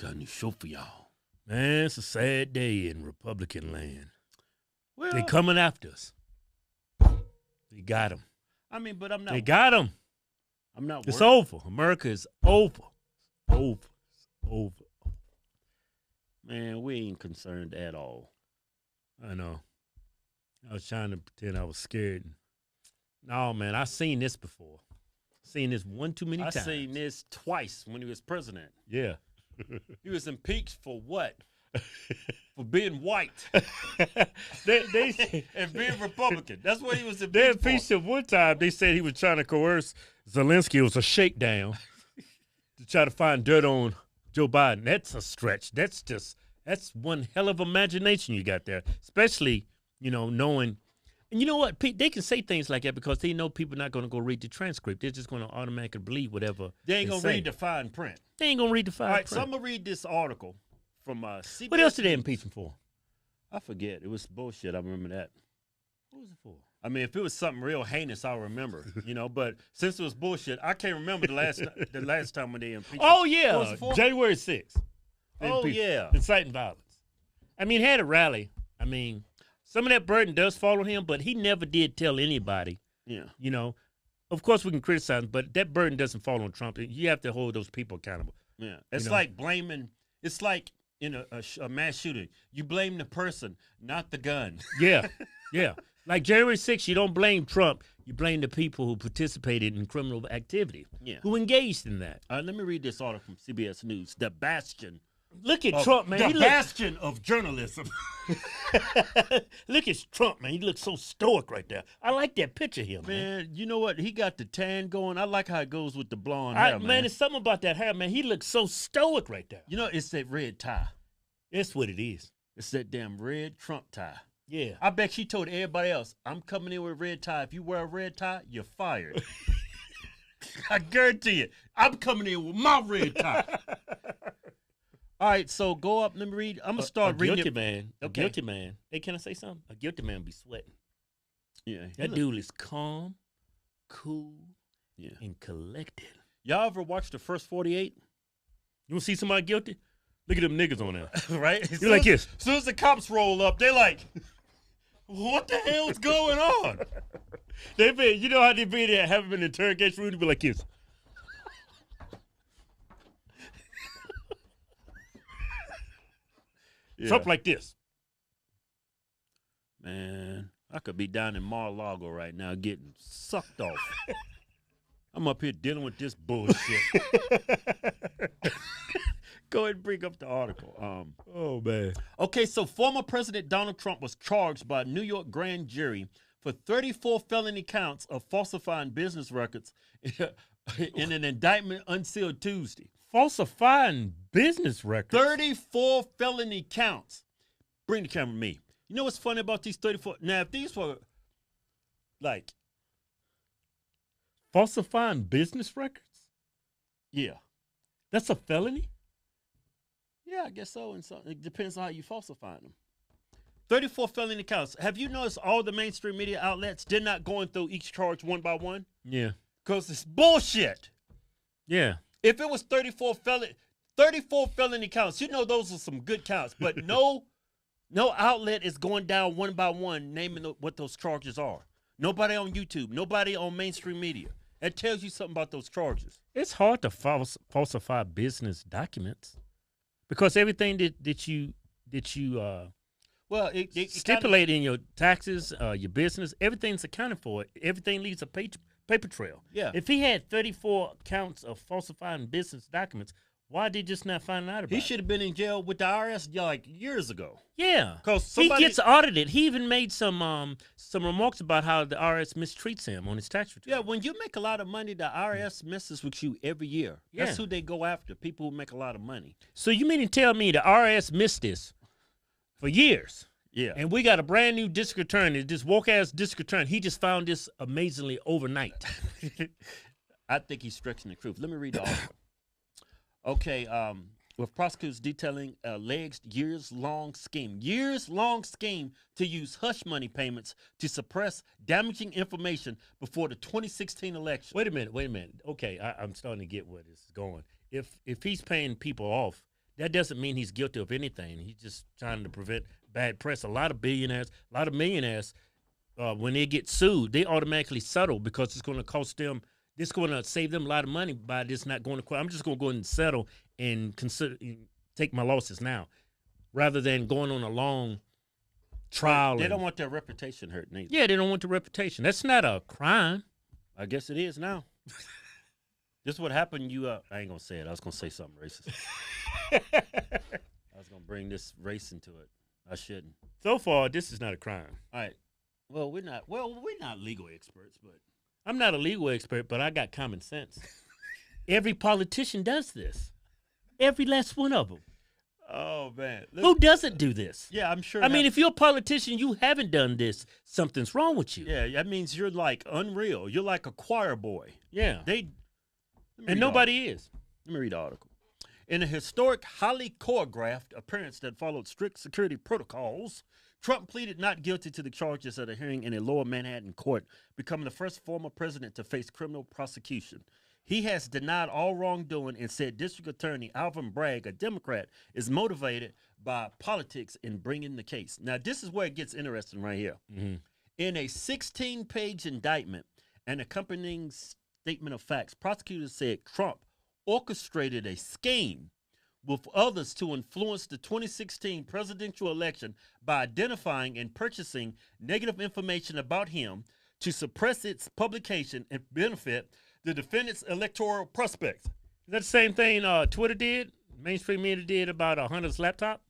got a new show for y'all. Man, it's a sad day in Republican land. Well, They coming after us. They got him. I mean, but I'm not. They got him. I'm not. It's worried. over. America is over. Over. Over. Man, we ain't concerned at all. I know. I was trying to pretend I was scared. No, man, I've seen this before. Seen this one too many times. I seen this twice when he was president. Yeah. He was impeached for what? For being white. they and being Republican. That's what he was impeached They impeached him one time. They said he was trying to coerce Zelensky. It was a shakedown to try to find dirt on Joe Biden. That's a stretch. That's one hell of imagination you got there, especially, knowing. And you know what? They can say things like that because they know people are not going to go read the transcript. They're just going to automatically believe whatever they ain't going to read the fine print. They ain't going to read the fine print. All right, so I'm going to read this article from CBS. What else did they impeach him for? I forget. It was bullshit. I remember that. What was it for? I mean, if it was something real heinous, I'll remember, But since it was bullshit, I can't remember the last time when they impeached him. Oh, yeah. What was it for? January 6th. Oh, yeah. Inciting violence. I mean, he had a rally. I mean, some of that burden does fall on him, but he never did tell anybody. Yeah. Of course we can criticize him, but that burden doesn't fall on Trump. You have to hold those people accountable. Yeah. It's like blaming. It's like in a mass shooting. You blame the person, not the gun. Yeah. Yeah. Like January 6th, you don't blame Trump. You blame the people who participated in criminal activity, who engaged in that. Let me read this article from CBS News. The bastion. Look at Trump, man. The bastion of journalism. Look at Trump, man. He looks so stoic right there. I like that picture here, man. Man, you know what? He got the tan going. I like how it goes with the blonde hair, man. Man, there's something about that hair, man. He looks so stoic right there. It's that red tie. That's what it is. It's that damn red Trump tie. Yeah. I bet she told everybody else, I'm coming in with a red tie. If you wear a red tie, you're fired. I guarantee it. I'm coming in with my red tie. All right, so go up. Let me read. I'm going to start reading. Guilty man. A guilty man. Hey, can I say something? A guilty man be sweating. Yeah. That dude is calm, cool, and collected. Y'all ever watch The First 48? You want to see somebody guilty? Look at them niggas on there. Right? You're like this. As soon as the cops roll up, they're like, what the hell's going on? They be, you know how they be there, have them in the interrogation room, they be like this. Something like this. Man, I could be down in Mar-a-Lago right now getting sucked off. I'm up here dealing with this bullshit. Go ahead and bring up the article. Oh, man. Okay, so former President Donald Trump was charged by a New York grand jury for 34 felony counts of falsifying business records in an indictment unsealed Tuesday. Falsifying business records? 34 felony counts. Bring the camera to me. You know what's funny about these 34? Now, if these were, like... Falsifying business records? Yeah. That's a felony? Yeah, I guess so. And so it depends on how you falsify them. 34 felony counts. Have you noticed all the mainstream media outlets, they're not going through each charge one by one? Yeah. Because it's bullshit. Yeah. If it was 34 felony counts, those are some good counts. But no outlet is going down one by one naming what those charges are. Nobody on YouTube. Nobody on mainstream media. That tells you something about those charges. It's hard to falsify business documents because everything that you stipulate in your taxes, your business, everything's accounted for. Everything leaves a paper trail. Yeah. If he had 34 counts of falsifying business documents, why did he just not find out about it? He should have been in jail with the IRS years ago. Yeah. Because he gets audited. He even made some remarks about how the IRS mistreats him on his tax return. Yeah, when you make a lot of money, the IRS messes with you every year. Yeah. That's who they go after, people who make a lot of money. So you mean to tell me the IRS missed this for years? Yeah. And we got a brand new district attorney, this woke-ass district attorney. He just found this amazingly overnight. I think he's stretching the truth. Let me read the article. Okay, with prosecutors detailing alleged years-long scheme to use hush money payments to suppress damaging information before the 2016 election. Wait a minute. Okay, I'm starting to get where this is going. If he's paying people off that doesn't mean he's guilty of anything. He's just trying to prevent bad press. A lot of billionaires, a lot of millionaires, when they get sued, they automatically settle because it's going to cost them. It's going to save them a lot of money by this not going to court. I'm just going to go ahead and settle and take my losses now, rather than going on a long trial. They don't want their reputation hurt neither. Yeah, they don't want the reputation. That's not a crime. I guess it is now. This is what happened. I ain't gonna say it. I was gonna say something racist. I was gonna bring this race into it. I shouldn't. So far, this is not a crime. All right. Well, we're not legal experts, but I'm not a legal expert, but I got common sense. Every politician does this. Every last one of them. Oh man, who doesn't do this? Yeah, I'm sure. I mean, if you're a politician, you haven't done this. Something's wrong with you. Yeah, that means you're like unreal. You're like a choir boy. Yeah, and nobody is. Let me read the article. In a historic, highly choreographed appearance that followed strict security protocols, Trump pleaded not guilty to the charges at a hearing in a lower Manhattan court, becoming the first former president to face criminal prosecution. He has denied all wrongdoing and said District Attorney Alvin Bragg, a Democrat, is motivated by politics in bringing the case. Now, this is where it gets interesting right here. Mm-hmm. In a 16-page indictment and accompanying statement of facts, prosecutors said Trump orchestrated a scheme with others to influence the 2016 presidential election by identifying and purchasing negative information about him to suppress its publication and benefit the defendant's electoral prospects. Is that the same thing Twitter did, mainstream media did about Hunter's laptop?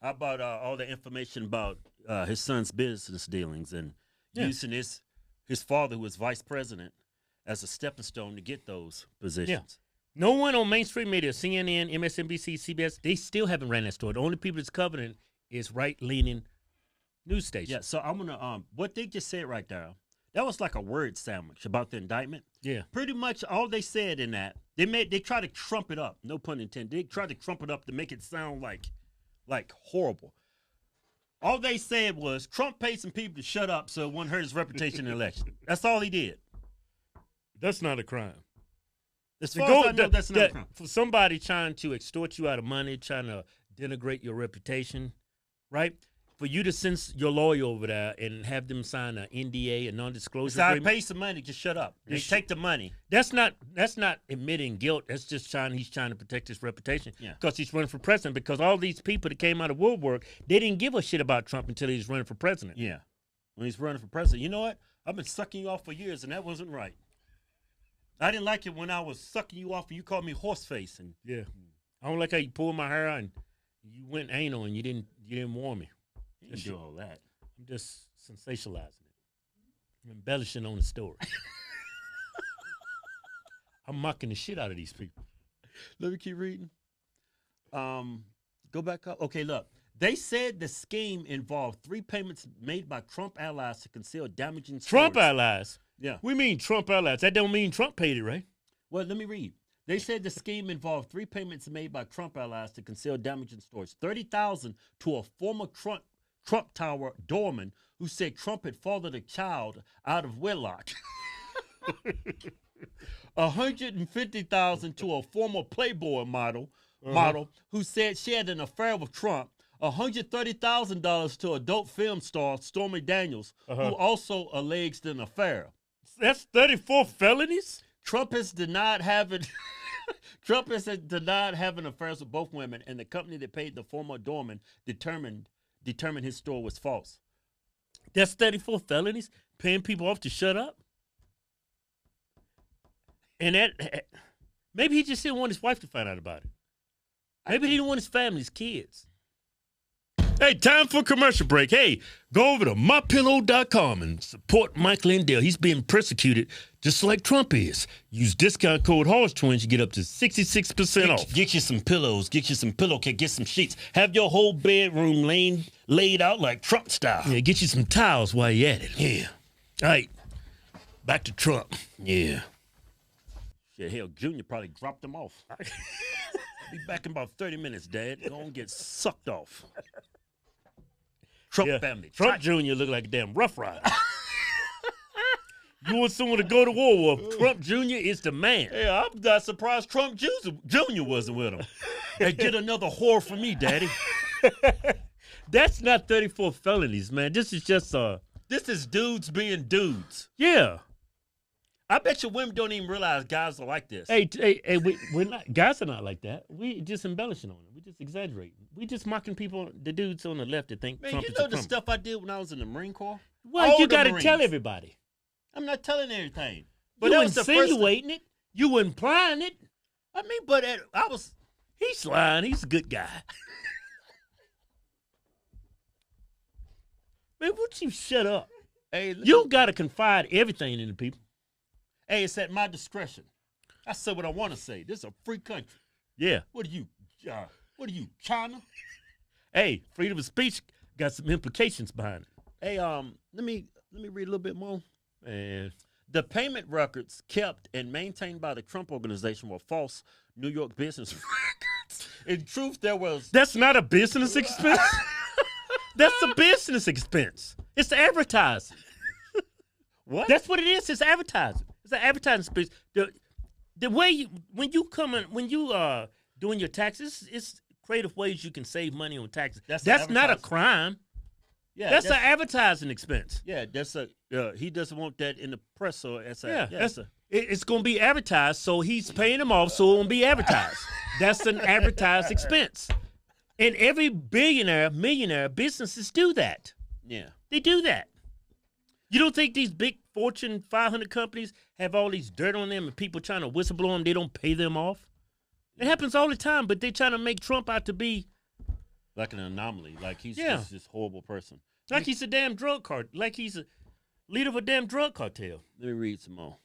How about all the information about his son's business dealings and using his father, who was vice president, as a stepping stone to get those positions? Yeah. No one on mainstream media, CNN, MSNBC, CBS, they still haven't ran that story. The only people that's covering it is right-leaning news station. Yeah, so I'm gonna what they just said right there, that was like a word sandwich about the indictment. Yeah. Pretty much all they said in that, they try to trump it up, no pun intended. They tried to trump it up to make it sound like horrible. All they said was Trump paid some people to shut up so it wouldn't hurt his reputation in the election. That's all he did. That's not a crime. As far as I know, that's not a crime. For somebody trying to extort you out of money, trying to denigrate your reputation, right? For you to send your lawyer over there and have them sign an NDA, a non-disclosure agreement. I pay some money to shut up. They take the money. That's not admitting guilt. That's just he's trying to protect his reputation. Yeah. Because he's running for president. Because all these people that came out of woodwork, they didn't give a shit about Trump until he was running for president. Yeah. When he's running for president. You know what? I've been sucking you off for years, and that wasn't right. I didn't like it when I was sucking you off and you called me horseface. And yeah. I don't like how you pulled my hair and you went anal and you didn't warn me. You didn't do all that. I'm just sensationalizing it. I'm embellishing on the story. I'm mocking the shit out of these people. Let me keep reading. Go back up. Okay, look. They said the scheme involved 3 payments made by Trump allies to conceal damaging Trump stories. allies? Yeah. We mean Trump allies. That don't mean Trump paid it, right? Well, let me read. They said the scheme involved 3 payments made by Trump allies to conceal damaging stories. $30,000 to a former Trump Tower doorman who said Trump had fathered a child out of wedlock. $150,000 to a former Playboy model who said she had an affair with Trump. $130,000 to adult film star Stormy Daniels, who also alleged an affair. That's 34 felonies? Trump has denied having affairs with both women, and the company that paid the former doorman determined his story was false. That's 34 felonies? Paying people off to shut up? And that maybe he just didn't want his wife to find out about it. Maybe he didn't want his family, his kids. Hey, time for a commercial break. Hey, go over to MyPillow.com and support Mike Lindell. He's being persecuted just like Trump is. Use discount code Hodgetwins. You get up to 66% off. Get you some pillows. Get you some pillowcase. Get some sheets. Have your whole bedroom laid out like Trump style. Yeah, get you some towels while you're at it. Yeah. All right, back to Trump. Yeah. Shit, hell, Junior probably dropped him off. Be back in about 30 minutes, Dad. Go and get sucked off. Trump family. Trump Jr. looked like a damn Rough Rider. You want someone to go to war with? Trump Jr. is the man. Hey, I'm not surprised Trump Jr. wasn't with him. Hey, get another whore for me, Daddy. That's not 34 felonies, man. This is just This is dudes being dudes. yeah. I bet you women don't even realize guys are like this. Hey, we're not, guys are not like that. We just embellishing on it. We just exaggerating. We just mocking people, the dudes on the left that think Man, Trump you is know a the criminal. stuff I did when I was in the Marine Corps? Well, All you the got to Marines. tell everybody. I'm not telling everything. But You that was the first insinuating it. You implying it. I mean, but I was. He's lying. He's a good guy. Man, won't you shut up? Hey, You don't got to confide everything in the people. Hey, it's at my discretion. I say what I want to say. This is a free country. Yeah. What are you, China? Hey, freedom of speech got some implications behind it. Hey, let me read a little bit more. Man. The payment records kept and maintained by the Trump organization were false New York business records. In truth, there was. That's not a business expense. That's a business expense. It's advertising. What? That's what it is. It's advertising. It's an advertising space. The way when you doing your taxes, it's creative ways you can save money on taxes. That's not a crime. Yeah, that's an advertising expense. Yeah, that's a. He doesn't want that in the press, so it's it's going to be advertised. So he's paying them off, so it won't be advertised. That's an advertised expense. And every billionaire, millionaire, businesses do that. Yeah, they do that. You don't think these big Fortune 500 companies have all these dirt on them and people trying to whistleblow them, they don't pay them off? It happens all the time, but they're trying to make Trump out to be like an anomaly, like he's just this horrible person. Like he's a damn drug cartel, like he's a leader of a damn drug cartel. Let me read some more.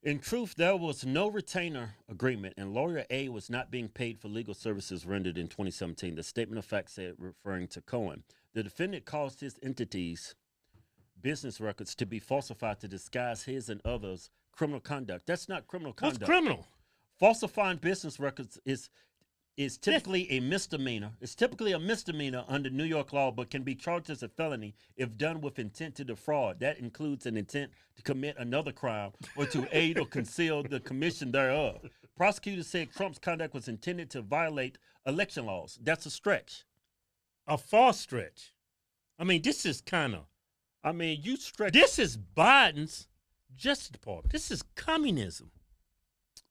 In truth, there was no retainer agreement, and lawyer A was not being paid for legal services rendered in 2017. The statement of fact said, referring to Cohen. The defendant caused his entities' business records to be falsified to disguise his and others' criminal conduct. That's not criminal conduct. What's criminal? Falsifying business records is typically a misdemeanor. It's typically a misdemeanor under New York law, but can be charged as a felony if done with intent to defraud. That includes an intent to commit another crime or to aid or conceal the commission thereof. Prosecutors said Trump's conduct was intended to violate election laws. That's a stretch. A false stretch. I mean, this is kind of. I mean, you stretch. This is Biden's Justice Department. This is communism.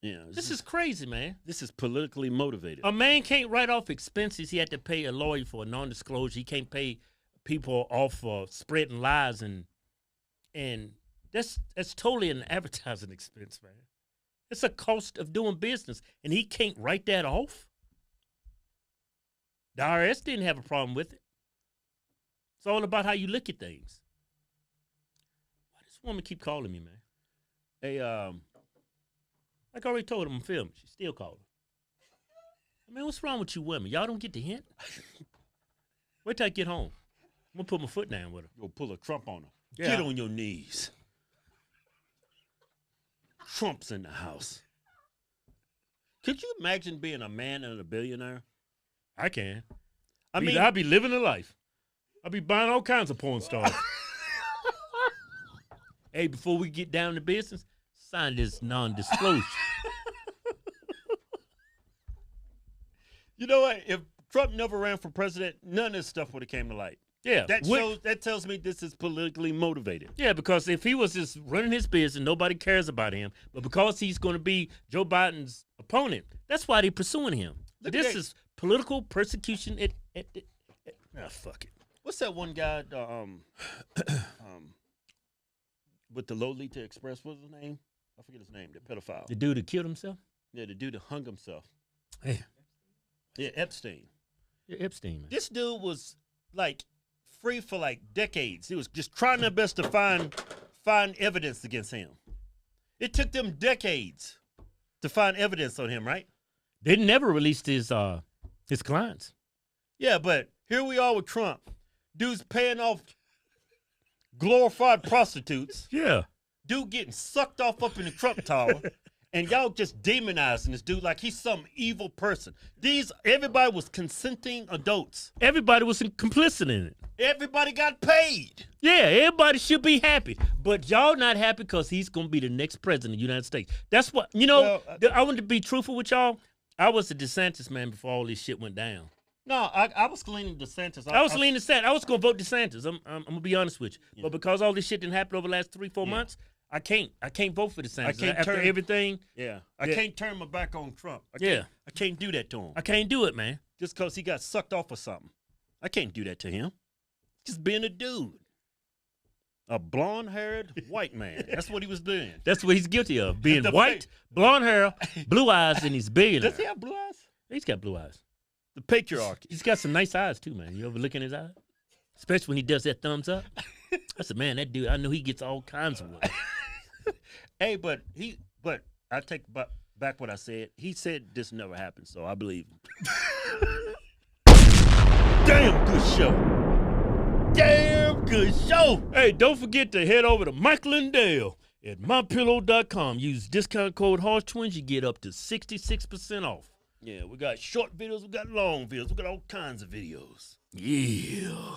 Yeah, this is crazy, man. This is politically motivated. A man can't write off expenses. He had to pay a lawyer for a non-disclosure. He can't pay people off for spreading lies, and that's totally an advertising expense, man. It's a cost of doing business, and he can't write that off. The IRS didn't have a problem with it. It's all about how you look at things. Why does this woman keep calling me, man? Hey, like I already told him I'm filming. She still calling. I mean, what's wrong with you women? Y'all don't get the hint? Wait till I get home. I'm going to put my foot down with her. You'll pull a Trump on her. Yeah. Get on your knees. Trump's in the house. Could you imagine being a man and a billionaire? I can. I I'll be living a life. I'll be buying all kinds of porn stars. Hey, before we get down to business, sign this non-disclosure. You know what? If Trump never ran for president, none of this stuff would have came to light. Yeah. That tells me this is politically motivated. Yeah, because if he was just running his business, nobody cares about him. But because he's going to be Joe Biden's opponent, that's why they're pursuing him. This is political persecution. Fuck it. What's that one guy with the Lolita Express? What's his name? I forget his name. The pedophile. The dude that killed himself? Yeah, the dude that hung himself. Yeah. Yeah, Epstein. Yeah, Epstein, man. This dude was like free for like decades. He was just trying their best to find evidence against him. It took them decades to find evidence on him, right? They never released his clients. Yeah, but here we are with Trump. Dude's paying off glorified prostitutes. Yeah. Dude getting sucked off up in the Trump Tower. And y'all just demonizing this dude like he's some evil person. Everybody was consenting adults. Everybody was complicit in it. Everybody got paid. Yeah, everybody should be happy. But y'all not happy because he's going to be the next president of the United States. That's what, I want to be truthful with y'all. I was a DeSantis man before all this shit went down. No, I was leaning DeSantis. I was leaning DeSantis. I was going to vote DeSantis. I'm going to be honest with you. Yeah. But because all this shit didn't happen over the last 3-4 months, I can't vote for DeSantis. After everything. Yeah. I can't turn my back on Trump. I can't do that to him. I can't do it, man. Just because he got sucked off or something. I can't do that to him. Just being a dude. A blonde-haired white man. That's what he was doing. That's what he's guilty of. Being white, blonde hair, blue eyes, and he's billionaire. Does he have blue eyes? He's got blue eyes. The patriarchy. He's got some nice eyes, too, man. You ever look in his eyes? Especially when he does that thumbs up. I said, man, that dude, I know he gets all kinds of wood. Hey, but I take back what I said. He said this never happened, so I believe him. Damn good show. Damn good show. Hey, don't forget to head over to Mike Lindell at mypillow.com. Use discount code Hodgetwins. You get up to 66% off. Yeah, we got short videos, we got long videos, we got all kinds of videos. Yeah.